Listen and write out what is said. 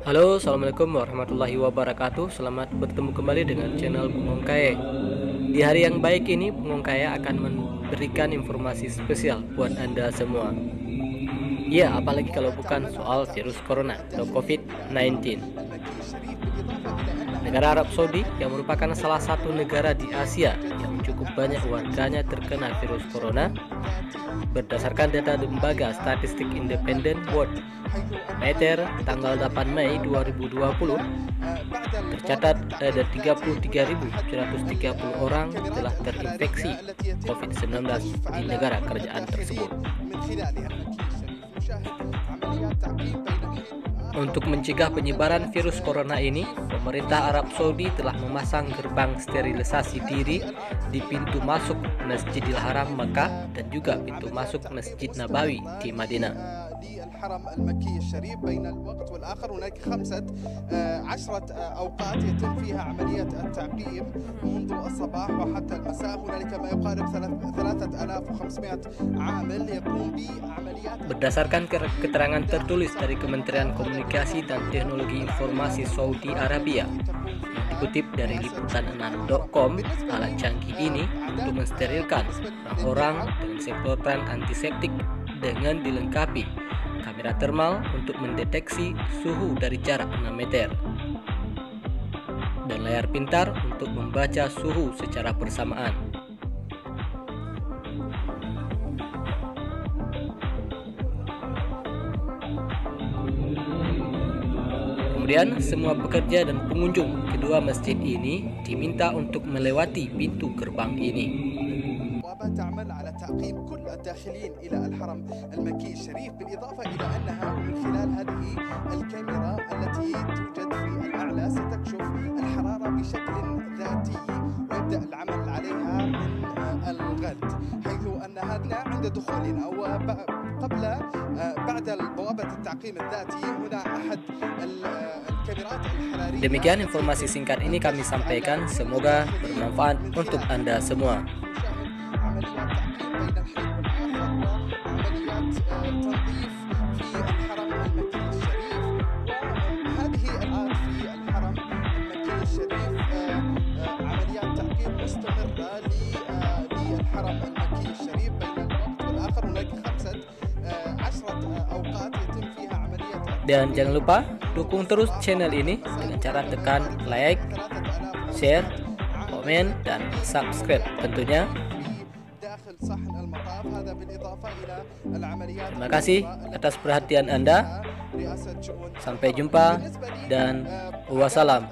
Halo, assalamualaikum warahmatullahi wabarakatuh. Selamat bertemu kembali dengan channel Bung Ongkae. Di hari yang baik ini, Bung Ongkae akan memberikan informasi spesial buat Anda semua. Ya, apalagi kalau bukan soal virus corona atau COVID-19. Negara Arab Saudi yang merupakan salah satu negara di Asia yang cukup banyak warganya terkena virus corona, berdasarkan data lembaga statistik independen World Meter tanggal 8 Mei 2020, tercatat ada 33.730 orang telah terinfeksi COVID-19 di negara kerajaan tersebut. Untuk mencegah penyebaran virus corona ini, pemerintah Arab Saudi telah memasang gerbang sterilisasi diri di pintu masuk Masjidil Haram Makkah dan juga pintu masuk Masjid Nabawi di Madinah. الحرم المكي الشريف بين الوقت والآخر هناك 15 أوقات يتم فيها عملية التعقيم منذ الصباح وحتى المساء. هنالك ما يقارب 3500 عامل يقوم بعمليات. Berdasarkan keterangan tertulis dari Kementerian Komunikasi dan Teknologi Informasi Saudi Arabia yang dikutip dari liputan6.com, alat canggih ini untuk mensterilkan orang-orang dengan semprotan antiseptik dengan dilengkapi kamera termal untuk mendeteksi suhu dari jarak 6 meter dan layar pintar untuk membaca suhu secara bersamaan. Kemudian semua pekerja dan pengunjung kedua masjid ini diminta untuk melewati pintu gerbang ini. تعمل على تعقيم كل الداخلين إلى الحرم المكي الشريف، بالإضافة إلى أنها من خلال هذه الكاميرا التي توجد في الأعلى ستكشف الحرارة بشكل ذاتي ويبدأ العمل عليها من الغد، حيث أن هذا عند دخولنا وقبل بعد بوابة التعقيم الذاتي هنا أحد الكاميرات الحرارية. Demikian informasi singkat ini kami sampaikan, semoga bermanfaat untuk Anda semua. عمليات تعقيم بين الحين والآخر وعمليات تنظيف في الحرم المكي الشريف، وهذه الآن في الحرم المكي الشريف عمليات تعقيم مستمرة للحرم المكي الشريف بين الوقت والآخر. هناك 15 أوقات يتم فيها عمليات. Dan jangan lupa dukung terus channel ini dengan cara tekan like, share, komen, dan subscribe tentunya. Terima kasih atas perhatian Anda. Sampai jumpa dan wassalam.